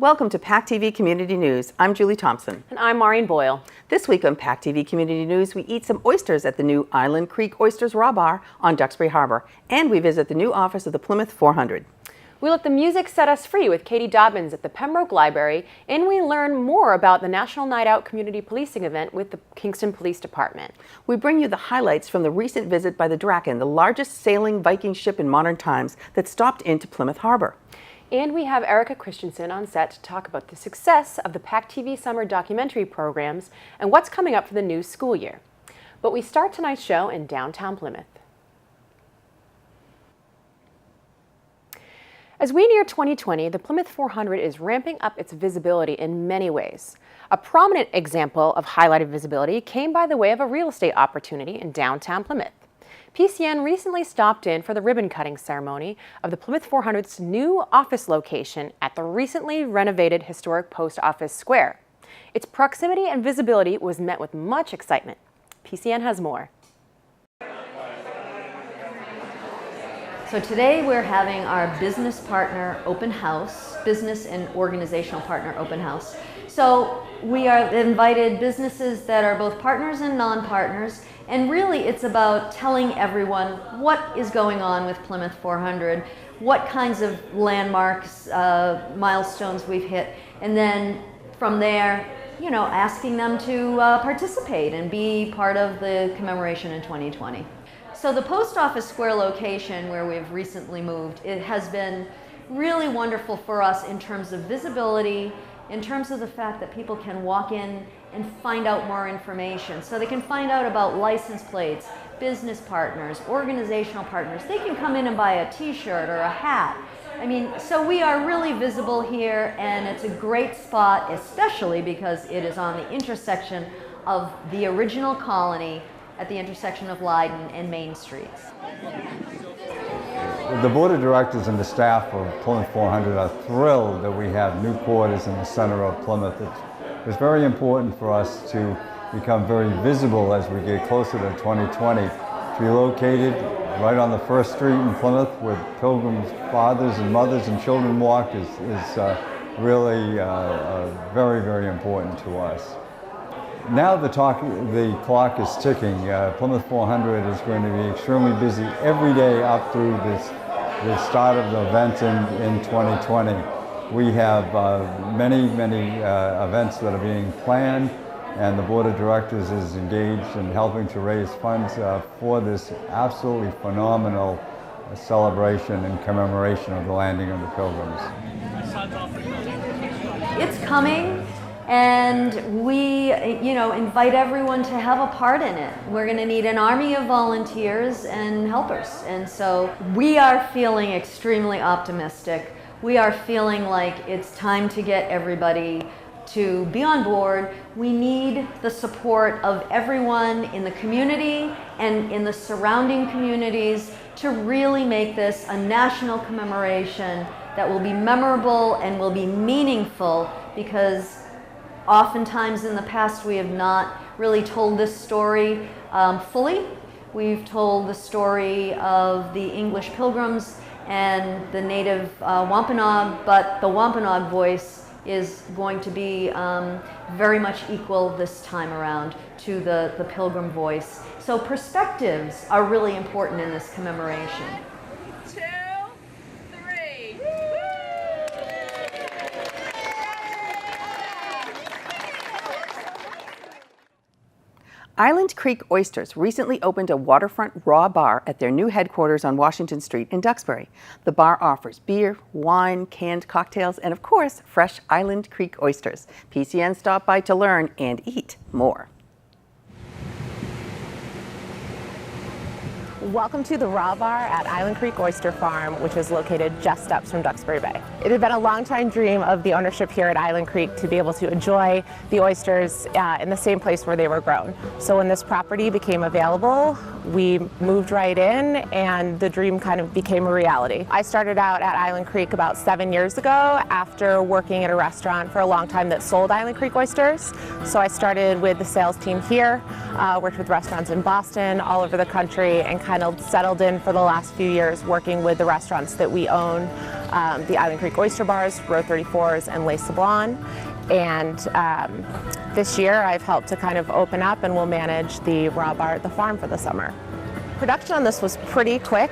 Welcome to PACTV Community News. I'm Julie Thompson. And I'm Maureen Boyle. This week on PACTV Community News, we eat some oysters at the new Island Creek Oysters Raw bar on Duxbury Harbor, and we visit the new office of the Plymouth 400. We let the music set us free with Katie Dobbins at the Pembroke Library, and we learn more about the National Night Out Community Policing event with the Kingston Police Department. We bring you the highlights from the recent visit by the Draken, the largest sailing Viking ship in modern times that stopped into Plymouth Harbor. And we have Erika Christensen on set to talk about the success of the PACTV Summer documentary programs and what's coming up for the new school year. But we start tonight's show in downtown Plymouth. As we near 2020, the Plymouth 400 is ramping up its visibility in many ways. A prominent example of highlighted visibility came by the way of a real estate opportunity in downtown Plymouth. PCN recently stopped in for the ribbon-cutting ceremony of the Plymouth 400's new office location at the recently renovated historic Post Office Square. Its proximity and visibility was met with much excitement. PCN has more. So today we're having our business partner open house, business and organizational partner open house. So we are invited businesses that are both partners and non-partners, and really it's about telling everyone what is going on with Plymouth 400, what kinds of landmarks, milestones we've hit, and then from there, you know, asking them to participate and be part of the commemoration in 2020. So the Post Office Square location where we've recently moved, it has been really wonderful for us in terms of visibility, in terms of the fact that people can walk in and find out more information. So they can find out about license plates, business partners, organizational partners. They can come in and buy a t-shirt or a hat. I mean, so we are really visible here, and it's a great spot, especially because it is on the intersection of the original colony at the intersection of Leiden and Main Streets. The Board of Directors and the staff of Plymouth 400 are thrilled that we have new quarters in the center of Plymouth. It's very important for us to become very visible as we get closer to 2020. To be located right on the first street in Plymouth where pilgrims, fathers and mothers and children walk is really very, very important to us. Now the clock is ticking. Plymouth 400 is going to be extremely busy every day up through the start of the event in 2020. We have many events that are being planned, and the Board of Directors is engaged in helping to raise funds for this absolutely phenomenal celebration and commemoration of the landing of the Pilgrims. It's coming. And we, invite everyone to have a part in it. We're going to need an army of volunteers and helpers. And so we are feeling extremely optimistic. We are feeling like it's time to get everybody to be on board. We need the support of everyone in the community and in the surrounding communities to really make this a national commemoration that will be memorable and will be meaningful, because oftentimes in the past we have not really told this story fully. We've told the story of the English Pilgrims and the native Wampanoag, but the Wampanoag voice is going to be very much equal this time around to the Pilgrim voice. So perspectives are really important in this commemoration. Island Creek Oysters recently opened a waterfront raw bar at their new headquarters on Washington Street in Duxbury. The bar offers beer, wine, canned cocktails, and of course, fresh Island Creek oysters. PCN stopped by to learn and eat more. Welcome to the Raw Bar at Island Creek Oyster Farm, which is located just up from Duxbury Bay. It had been a long-time dream of the ownership here at Island Creek to be able to enjoy the oysters in the same place where they were grown. So when this property became available, we moved right in and the dream kind of became a reality. I started out at Island Creek about 7 years ago after working at a restaurant for a long time that sold Island Creek oysters. So I started with the sales team here, worked with restaurants in Boston, all over the country, and kind of settled in for the last few years working with the restaurants that we own, the Island Creek Oyster Bars, Row 34s, and Les Sablons. And this year I've helped to kind of open up and will manage the raw bar at the farm for the summer. Production on this was pretty quick.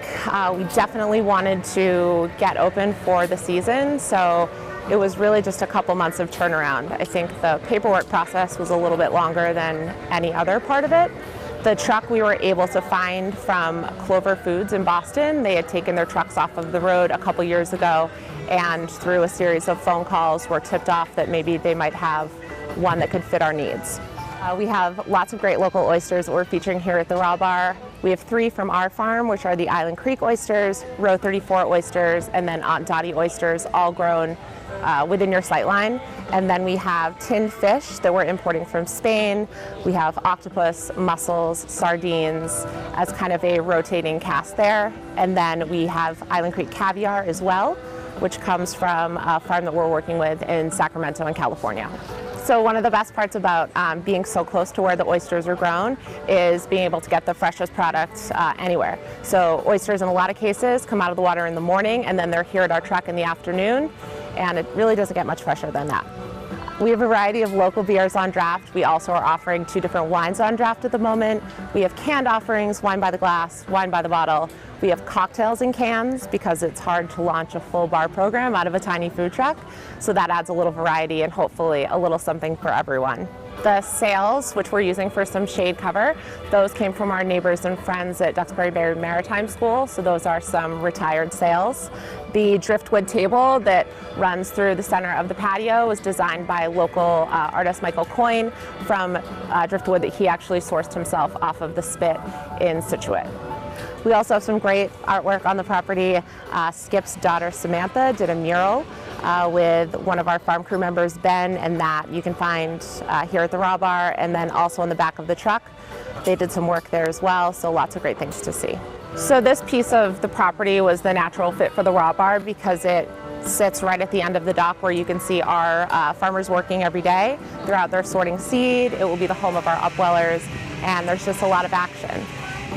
We definitely wanted to get open for the season, so it was really just a couple months of turnaround. I think the paperwork process was a little bit longer than any other part of it. The truck we were able to find from Clover Foods in Boston, they had taken their trucks off of the road a couple years ago, and through a series of phone calls were tipped off that maybe they might have one that could fit our needs. We have lots of great local oysters that we're featuring here at the Raw Bar. We have 3 from our farm, which are the Island Creek oysters, Row 34 oysters, and then Aunt Dottie oysters, all grown within your sightline. And then we have tinned fish that we're importing from Spain. We have octopus, mussels, sardines as kind of a rotating cast there. And then we have Island Creek caviar as well, which comes from a farm that we're working with in Sacramento in California. So one of the best parts about being so close to where the oysters are grown is being able to get the freshest product anywhere. So oysters in a lot of cases come out of the water in the morning and then they're here at our truck in the afternoon, and it really doesn't get much fresher than that. We have a variety of local beers on draft. We also are offering 2 different wines on draft at the moment. We have canned offerings, wine by the glass, wine by the bottle. We have cocktails in cans because it's hard to launch a full bar program out of a tiny food truck. So that adds a little variety and hopefully a little something for everyone. The sails, which we're using for some shade cover, those came from our neighbors and friends at Duxbury Bay Maritime School, so those are some retired sails. The driftwood table that runs through the center of the patio was designed by local artist Michael Coyne from driftwood that he actually sourced himself off of the spit in Scituate. We also have some great artwork on the property. Skip's daughter Samantha did a mural with one of our farm crew members, Ben, and that you can find here at the Raw Bar and then also in the back of the truck. They did some work there as well, so lots of great things to see. So this piece of the property was the natural fit for the Raw Bar because it sits right at the end of the dock where you can see our farmers working every day. They're out there sorting seed. It will be the home of our upwellers, and there's just a lot of action.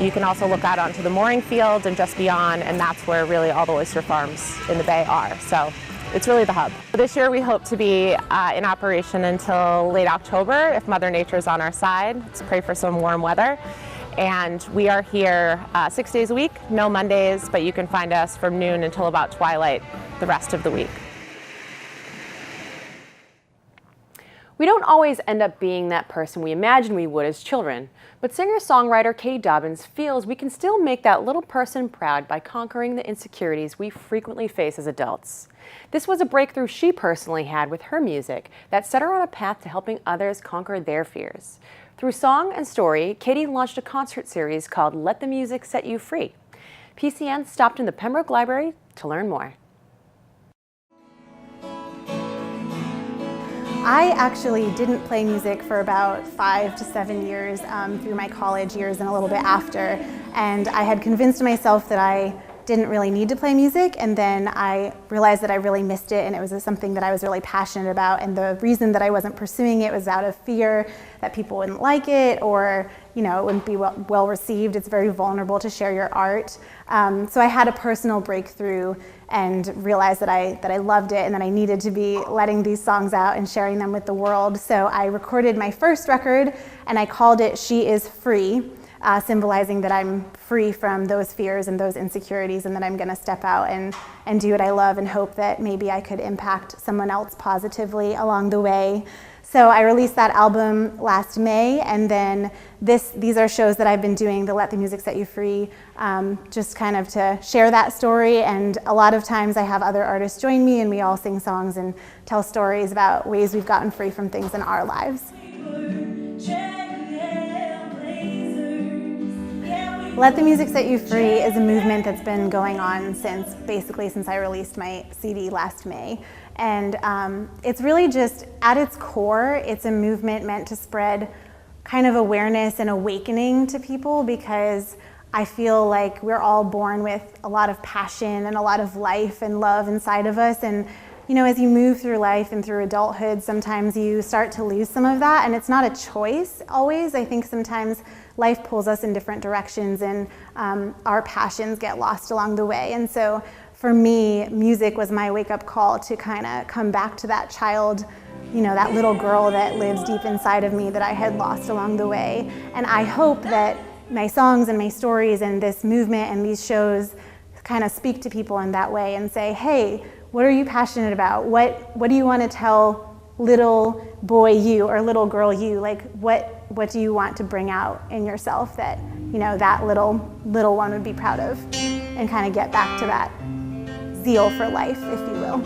You can also look out onto the mooring field and just beyond, and that's where really all the oyster farms in the bay are. So it's really the hub. This year we hope to be in operation until late October if Mother Nature is on our side. Let's pray for some warm weather. And we are here 6 days a week, no Mondays, but you can find us from noon until about twilight the rest of the week. We don't always end up being that person we imagined we would as children, but singer-songwriter Katie Dobbins feels we can still make that little person proud by conquering the insecurities we frequently face as adults. This was a breakthrough she personally had with her music that set her on a path to helping others conquer their fears. Through song and story, Katie launched a concert series called Let the Music Set You Free. PCN stopped in the Pembroke Library to learn more. I actually didn't play music for about 5 to 7 years through my college years and a little bit after, and I had convinced myself that I didn't really need to play music, and then I realized that I really missed it and it was something that I was really passionate about, and the reason that I wasn't pursuing it was out of fear that people wouldn't like it or it wouldn't be well received. It's very vulnerable to share your art. So I had a personal breakthrough and realized that I loved it and that I needed to be letting these songs out and sharing them with the world. So I recorded my first record and I called it She Is Free, symbolizing that I'm free from those fears and those insecurities and that I'm gonna step out and do what I love and hope that maybe I could impact someone else positively along the way. So I released that album last May, and then these are shows that I've been doing, the Let the Music Set You Free, just kind of to share that story. And a lot of times I have other artists join me and we all sing songs and tell stories about ways we've gotten free from things in our lives. Let the Music Set You Free is a movement that's been going on since I released my CD last May. And it's really just, at its core, it's a movement meant to spread kind of awareness and awakening to people, because I feel like we're all born with a lot of passion and a lot of life and love inside of us. And you know, as you move through life and through adulthood, sometimes you start to lose some of that, and it's not a choice always. I think sometimes life pulls us in different directions, and our passions get lost along the way. And so for me, music was my wake-up call to kind of come back to that child, you know, that little girl that lives deep inside of me that I had lost along the way. And I hope that my songs and my stories and this movement and these shows kind of speak to people in that way and say, hey, what are you passionate about? What do you want to tell little boy you or little girl you? Like, what do you want to bring out in yourself that, you know, that little one would be proud of, and kind of get back to that zeal for life, if you will.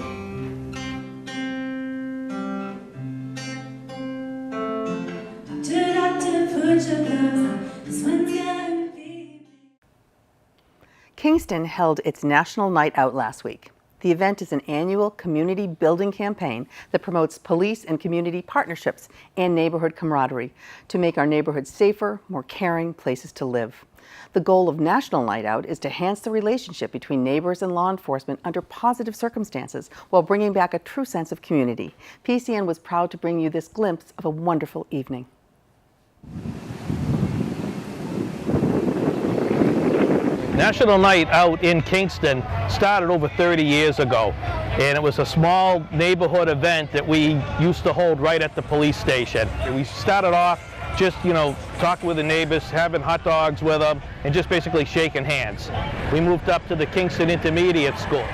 Kingston held its National Night Out last week. The event is an annual community building campaign that promotes police and community partnerships and neighborhood camaraderie to make our neighborhoods safer, more caring places to live. The goal of National Night Out is to enhance the relationship between neighbors and law enforcement under positive circumstances while bringing back a true sense of community. PCN was proud to bring you this glimpse of a wonderful evening. National Night Out in Kingston started over 30 years ago, and it was a small neighborhood event that we used to hold right at the police station. We started off just, you know, talking with the neighbors, having hot dogs with them, and just basically shaking hands. We moved up to the Kingston Intermediate School.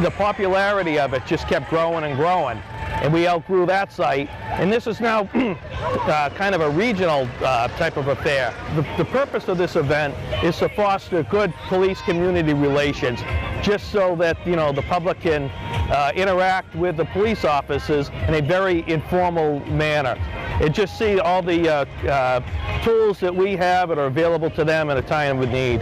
The popularity of it just kept growing and growing, and we outgrew that site. And this is now kind of a regional type of affair. The purpose of this event is to foster good police-community relations, just so that, you know, the public can interact with the police officers in a very informal manner, and just see all the tools that we have that are available to them at a time of need.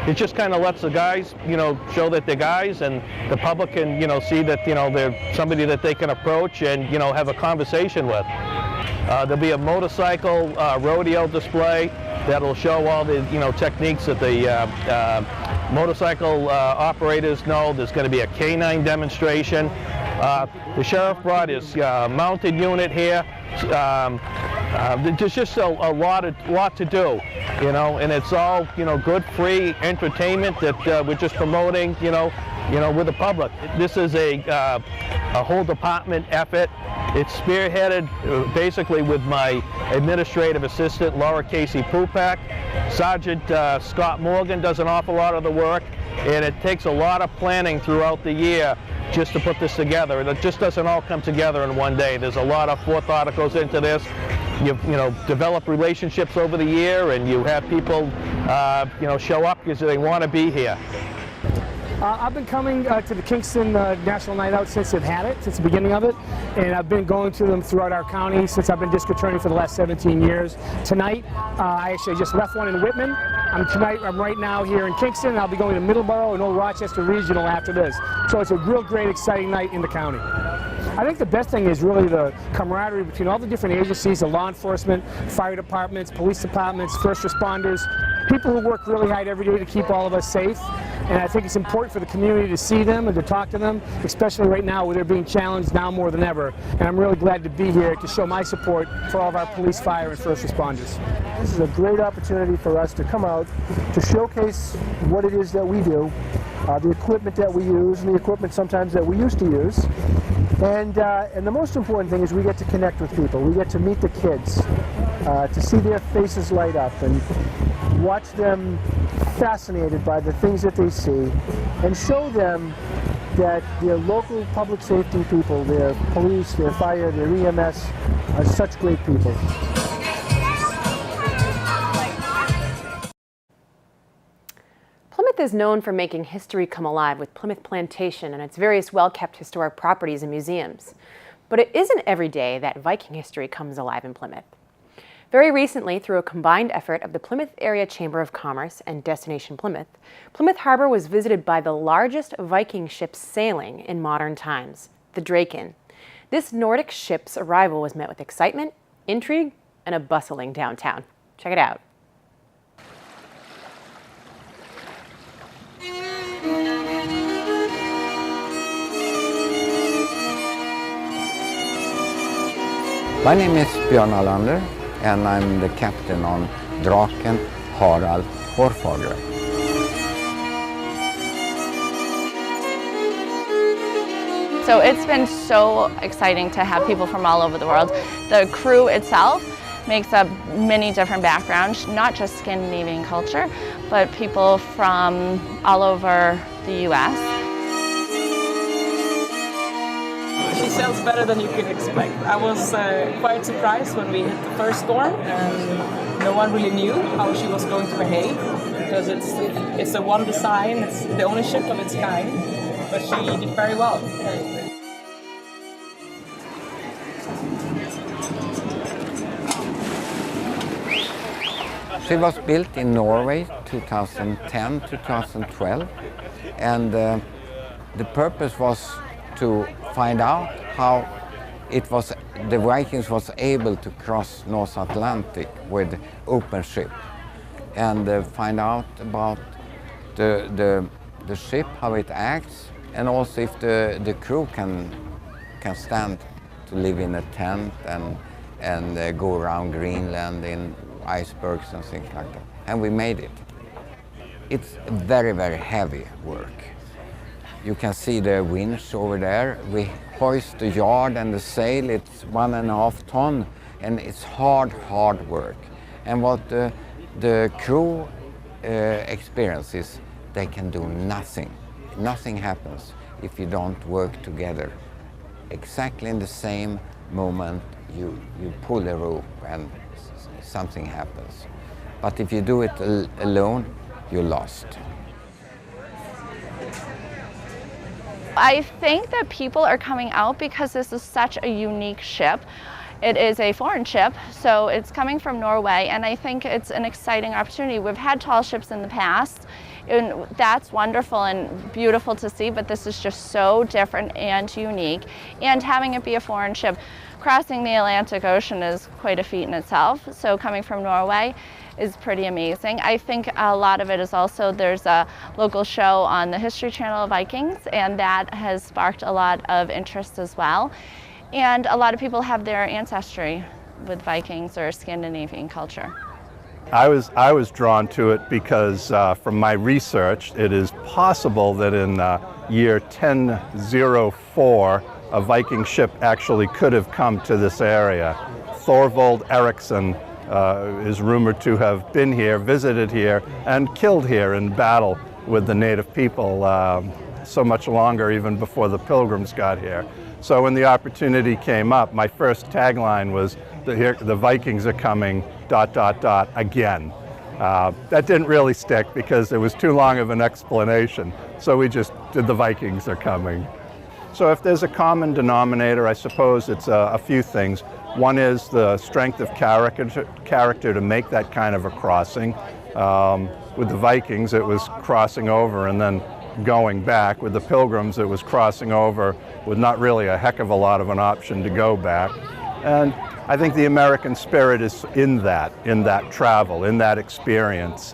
It just kind of lets the guys, you know, show that they're guys, and the public can, you know, see that, you know, they're somebody that they can approach and, you know, have a conversation with. There'll be a motorcycle rodeo display that'll show all the, you know, techniques that the motorcycle operators know. There's going to be a canine demonstration. The sheriff brought his mounted unit here. There's just a lot to do, you know, and it's all, you know, good, free entertainment that we're just promoting, you know, with the public. This is a whole department effort. It's spearheaded basically with my administrative assistant, Laura Casey Pupak. Sergeant Scott Morgan does an awful lot of the work, and it takes a lot of planning throughout the year just to put this together. It just doesn't all come together in one day. There's a lot of forethought that goes into this. You know, develop relationships over the year, and you have people, you know, show up because they want to be here. I've been coming to the Kingston National Night Out since they've had it, since the beginning of it, and I've been going to them throughout our county since I've been district attorney for the last 17 years. Tonight, I actually just left one in Whitman. I'm right now here in Kingston, and I'll be going to Middleborough and Old Rochester Regional after this. So it's a real great, exciting night in the county. I think the best thing is really the camaraderie between all the different agencies, the law enforcement, fire departments, police departments, first responders, people who work really hard every day to keep all of us safe. And I think it's important for the community to see them and to talk to them, especially right now where they're being challenged now more than ever. And I'm really glad to be here to show my support for all of our police, fire, and first responders. This is a great opportunity for us to come out to showcase what it is that we do, the equipment that we use, and the equipment sometimes that we used to use. And the most important thing is we get to connect with people. We get to meet the kids, to see their faces light up and watch them fascinated by the things that they see, and show them that their local public safety people, their police, their fire, their EMS, are such great people. Plymouth is known for making history come alive with Plymouth Plantation and its various well-kept historic properties and museums. But it isn't every day that Viking history comes alive in Plymouth. Very recently, through a combined effort of the Plymouth Area Chamber of Commerce and Destination Plymouth, Plymouth Harbor was visited by the largest Viking ship sailing in modern times, the Draken. This Nordic ship's arrival was met with excitement, intrigue, and a bustling downtown. Check it out. My name is Björn Alander and I'm the captain on Draken, Harald, Hårfagre. So it's been so exciting to have people from all over the world. The crew itself makes up many different backgrounds, not just Scandinavian culture, but people from all over the US. She sails better than you could expect. I was quite surprised when we hit the first storm and no one really knew how she was going to behave because it's a one design, it's the only ship of its kind, but she did very well. She was built in Norway 2010-2012 and the purpose was to find out how the Vikings was able to cross North Atlantic with open ship and find out about the ship, how it acts, and also if the crew can stand to live in a tent and go around Greenland in icebergs and things like that. And we made it. It's very, very heavy work. You can see the winch over there. We hoist the yard and the sail. It's 1.5 tons, and it's hard work. And what the crew experiences, they can do nothing. Nothing happens if you don't work together. Exactly in the same moment, you pull the rope and something happens. But if you do it alone, you're lost. I think that people are coming out because this is such a unique ship. It is a foreign ship, so it's coming from Norway, and I think it's an exciting opportunity. We've had tall ships in the past, and that's wonderful and beautiful to see, but this is just so different and unique. And having it be a foreign ship, crossing the Atlantic Ocean is quite a feat in itself, so coming from Norway is pretty amazing. I think a lot of it is also there's a local show on the History Channel of Vikings, and that has sparked a lot of interest as well. And a lot of people have their ancestry with Vikings or Scandinavian culture. I was drawn to it because from my research, it is possible that in year 1004, a Viking ship actually could have come to this area. Thorvald Eriksson is rumored to have been here, visited here, and killed here in battle with the native people so much longer, even before the Pilgrims got here. So when the opportunity came up, my first tagline was, the Vikings are coming, ... again. That didn't really stick because it was too long of an explanation. So we just did the Vikings are coming. So if there's a common denominator, I suppose it's a few things. One is the strength of character to make that kind of a crossing. With the Vikings, it was crossing over and then going back. With the Pilgrims, it was crossing over with not really a heck of a lot of an option to go back. And I think the American spirit is in that travel, in that experience.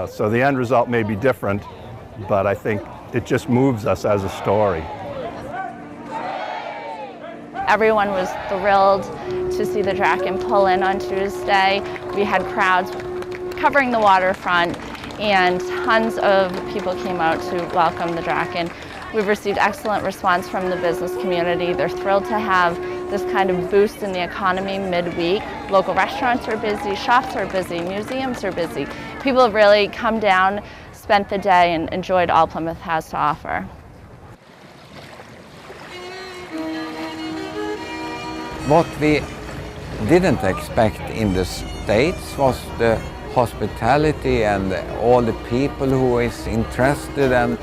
So the end result may be different, but I think it just moves us as a story. Everyone was thrilled to see the Draken pull in on Tuesday. We had crowds covering the waterfront, and tons of people came out to welcome the Draken. We've received excellent response from the business community. They're thrilled to have this kind of boost in the economy midweek. Local restaurants are busy, shops are busy, museums are busy. People have really come down, spent the day, and enjoyed all Plymouth has to offer. What we didn't expect in the States was the hospitality and all the people who is interested, and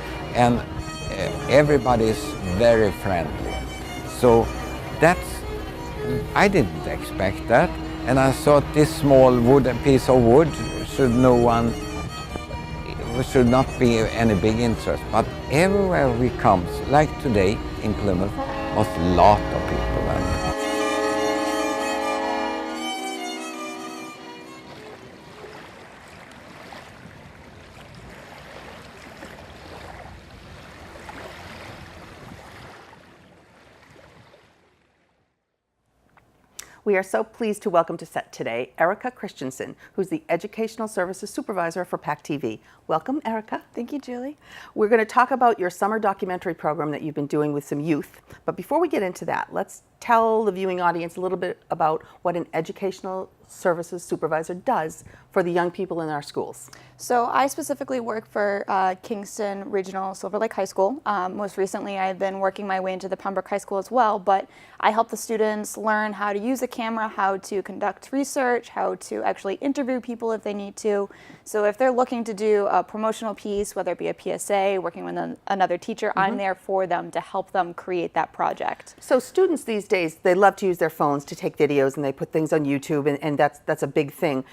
everybody is very friendly. So I didn't expect that, and I thought this small piece of wood should not be any big interest. But everywhere we come, like today in Plymouth, was a lot of people. We are so pleased to welcome to set today Erika Christensen, who's the Educational Services Supervisor for PACTV. Welcome, Erika. Thank you, Julie. We're going to talk about your summer documentary program that you've been doing with some youth. But before we get into that, let's tell the viewing audience a little bit about what an Educational Services Supervisor does for the young people in our schools. So I specifically work for Kingston Regional Silver Lake High School. Most recently I've been working my way into the Pembroke High School as well, but I help the students learn how to use a camera, how to conduct research, how to actually interview people if they need to. So if they're looking to do a promotional piece, whether it be a PSA, working with another teacher, I'm there for them to help them create that project. So students these days, they love to use their phones to take videos and they put things on YouTube, and that's a big thing.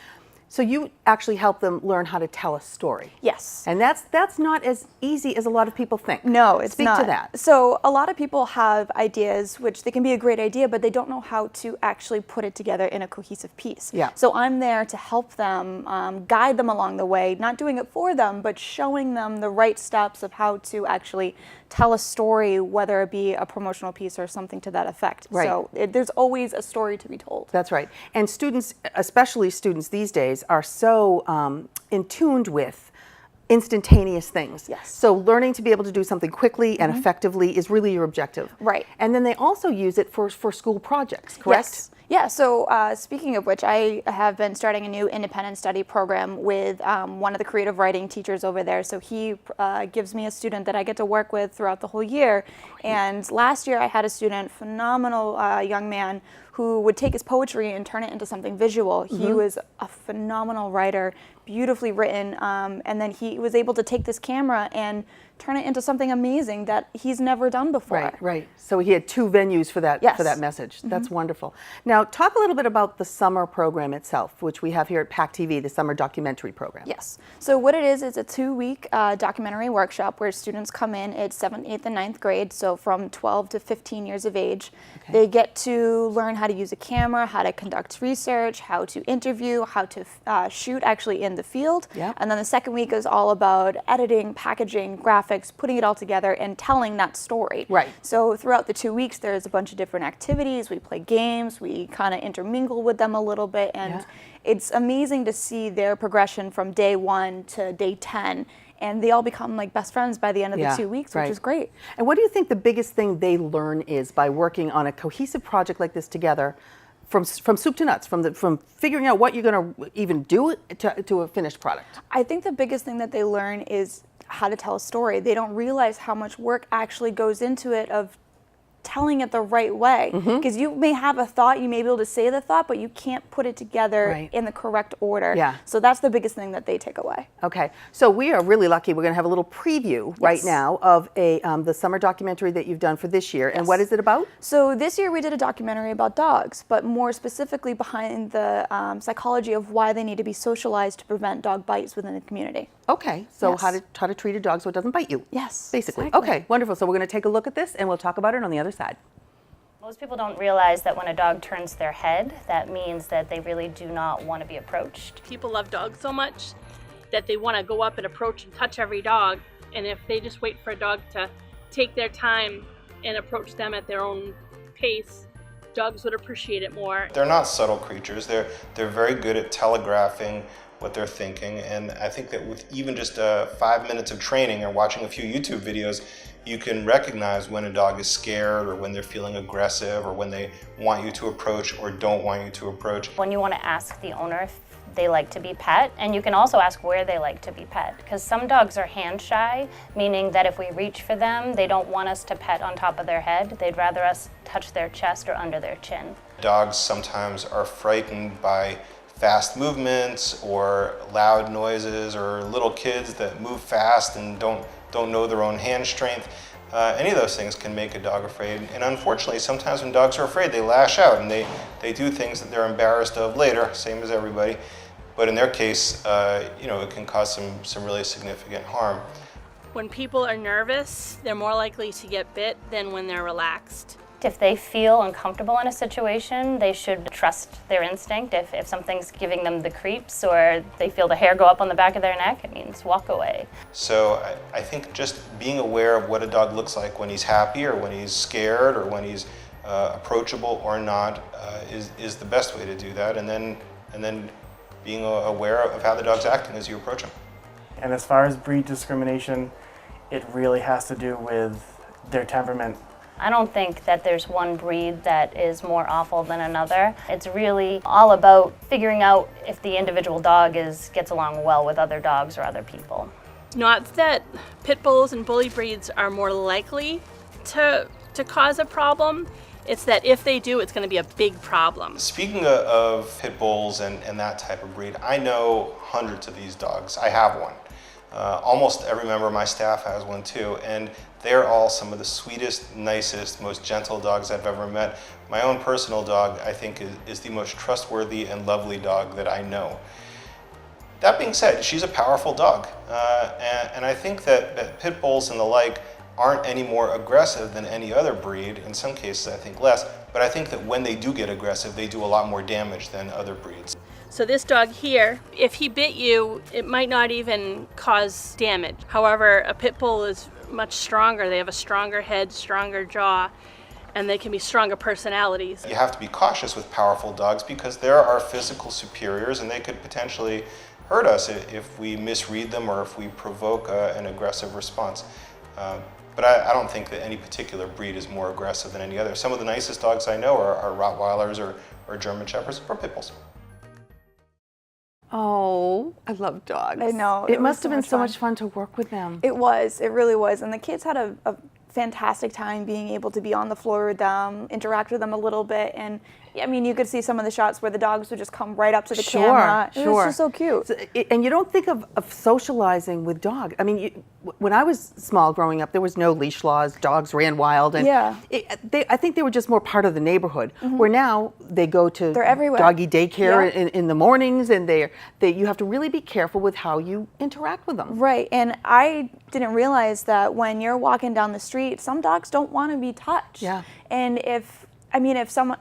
So you actually help them learn how to tell a story. Yes. And that's not as easy as a lot of people think. No, it's not. Speak to that. So a lot of people have ideas, which they can be a great idea, but they don't know how to actually put it together in a cohesive piece. Yeah. So I'm there to help them, guide them along the way, not doing it for them, but showing them the right steps of how to actually tell a story, whether it be a promotional piece or something to that effect. Right. So there's always a story to be told. That's right. And students, especially students these days, are so in tuned with instantaneous things. Yes. So learning to be able to do something quickly and effectively is really your objective. Right. And then they also use it for school projects, correct? Yes. Yeah, so speaking of which, I have been starting a new independent study program with one of the creative writing teachers over there. So he gives me a student that I get to work with throughout the whole year. And last year I had a student, phenomenal young man, who would take his poetry and turn it into something visual. He was a phenomenal writer, beautifully written, and then he was able to take this camera and turn it into something amazing that he's never done before. Right, right. So he had two venues for that message. That's wonderful. Now, talk a little bit about the summer program itself, which we have here at PACTV, the summer documentary program. Yes. So what it is a 2-week documentary workshop where students come in at 7th, 8th, and 9th grade, so from 12 to 15 years of age. Okay. They get to learn how to use a camera, how to conduct research, how to interview, how to shoot actually in the field. Yep. And then the second week is all about editing, packaging, graphics, putting it all together and telling that story. Right. So throughout the 2 weeks, there's a bunch of different activities. We play games, we kind of intermingle with them a little bit, and it's amazing to see their progression from day 1 to day 10. And they all become like best friends by the end of the 2 weeks, which is great. And what do you think the biggest thing they learn is by working on a cohesive project like this together, from soup to nuts, from figuring out what you're going to even do to a finished product? I think the biggest thing that they learn is how to tell a story. They don't realize how much work actually goes into it of telling it the right way, because you may have a thought, you may be able to say the thought, but you can't put it together in the correct order. Yeah. So that's the biggest thing that they take away. Okay, so we are really lucky. We're going to have a little preview right now of the summer documentary that you've done for this year. And what is it about? So this year we did a documentary about dogs, but more specifically behind the psychology of why they need to be socialized to prevent dog bites within the community. Okay, so how to treat a dog so it doesn't bite you. Yes, basically. Exactly. Okay, wonderful. So we're going to take a look at this and we'll talk about it on the other side. Most people don't realize that when a dog turns their head, that means that they really do not want to be approached. People love dogs so much that they want to go up and approach and touch every dog. And if they just wait for a dog to take their time and approach them at their own pace, dogs would appreciate it more. They're not subtle creatures. They're very good at telegraphing what they're thinking, and I think that with even just 5 minutes of training or watching a few YouTube videos, you can recognize when a dog is scared or when they're feeling aggressive or when they want you to approach or don't want you to approach. When you want to ask the owner if they like to be pet, and you can also ask where they like to be pet, because some dogs are hand shy, meaning that if we reach for them, they don't want us to pet on top of their head. They'd rather us touch their chest or under their chin. Dogs sometimes are frightened by fast movements or loud noises, or little kids that move fast and don't know their own hand strength. Any of those things can make a dog afraid. And unfortunately, sometimes when dogs are afraid, they lash out and they do things that they're embarrassed of later, same as everybody. But in their case, it can cause some really significant harm. When people are nervous, they're more likely to get bit than when they're relaxed. If they feel uncomfortable in a situation, they should trust their instinct. If something's giving them the creeps or they feel the hair go up on the back of their neck, it means walk away. So I think just being aware of what a dog looks like when he's happy or when he's scared or when he's approachable or not, is the best way to do that, and then being aware of how the dog's acting as you approach him. And as far as breed discrimination, it really has to do with their temperament. I don't think that there's one breed that is more awful than another. It's really all about figuring out if the individual dog gets along well with other dogs or other people. Not that pit bulls and bully breeds are more likely to cause a problem. It's that if they do, it's going to be a big problem. Speaking of pit bulls and that type of breed, I know hundreds of these dogs. I have one. Almost every member of my staff has one too, and they're all some of the sweetest, nicest, most gentle dogs I've ever met. My own personal dog, I think, is the most trustworthy and lovely dog that I know. That being said, she's a powerful dog, and I think that pit bulls and the like aren't any more aggressive than any other breed. In some cases, I think less, but I think that when they do get aggressive, they do a lot more damage than other breeds. So this dog here, if he bit you, it might not even cause damage. However, a pit bull is much stronger. They have a stronger head, stronger jaw, and they can be stronger personalities. You have to be cautious with powerful dogs because there are physical superiors, and they could potentially hurt us if we misread them or if we provoke an aggressive response. But I don't think that any particular breed is more aggressive than any other. Some of the nicest dogs I know are Rottweilers or German Shepherds or pit bulls. Oh, I love dogs. I know. It must have been so much fun to work with them. It was. It really was. And the kids had a fantastic time being able to be on the floor with them, interact with them a little bit. And I mean, you could see some of the shots where the dogs would just come right up to the camera. It was just so cute. And you don't think of socializing with dogs. I mean, when I was small growing up, there was no leash laws. Dogs ran wild. And I think they were just more part of the neighborhood, where now they go to doggy daycare in the mornings, and you have to really be careful with how you interact with them. Right. And I didn't realize that when you're walking down the street, some dogs don't want to be touched. Yeah. And if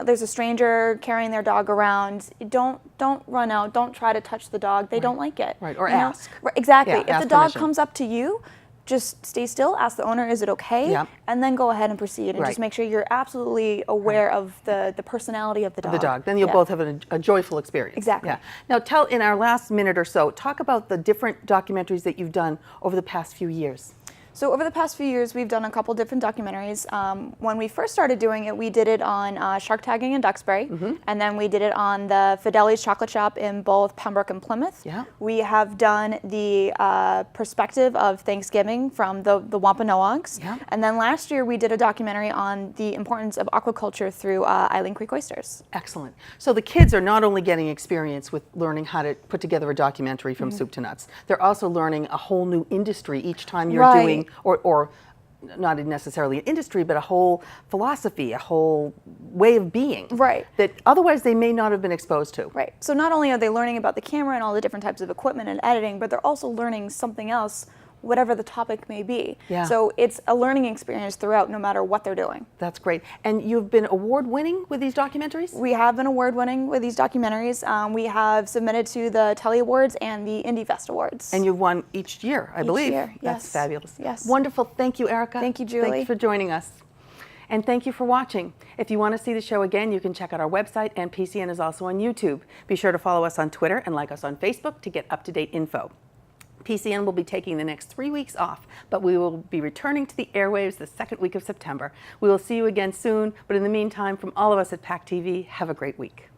there's a stranger carrying their dog around, don't run out, don't try to touch the dog. They don't like it. Right, or ask. Right, exactly. Yeah, if the dog comes up to you, just stay still, ask the owner, is it okay? Yeah. And then go ahead and proceed, and just make sure you're absolutely aware of the personality of the dog. Then you'll both have a joyful experience. Exactly. Yeah. Now in our last minute or so, talk about the different documentaries that you've done over the past few years. So over the past few years, we've done a couple different documentaries. When we first started doing it, we did it on shark tagging in Duxbury, and then we did it on the Fideli's Chocolate Shop in both Pembroke and Plymouth. Yeah. We have done the perspective of Thanksgiving from the Wampanoags. Yeah. And then last year, we did a documentary on the importance of aquaculture through Island Creek Oysters. Excellent. So the kids are not only getting experience with learning how to put together a documentary from soup to nuts, they're also learning a whole new industry each time you're doing or not necessarily an industry, but a whole philosophy, a whole way of being. Right. That otherwise they may not have been exposed to. Right. So not only are they learning about the camera and all the different types of equipment and editing, but they're also learning something else, whatever the topic may be. Yeah. So it's a learning experience throughout, no matter what they're doing. That's great. And you've been award-winning with these documentaries? We have been award-winning with these documentaries. We have submitted to the Telly Awards and the Indie Fest Awards. And you've won each year, I believe. Each year, yes. That's fabulous. Yes. Wonderful. Thank you, Erika. Thank you, Julie. Thanks for joining us. And thank you for watching. If you want to see the show again, you can check out our website, and PCN is also on YouTube. Be sure to follow us on Twitter and like us on Facebook to get up-to-date info. PCN will be taking the next 3 weeks off, but we will be returning to the airwaves the second week of September. We will see you again soon, but in the meantime, from all of us at PACTV, have a great week.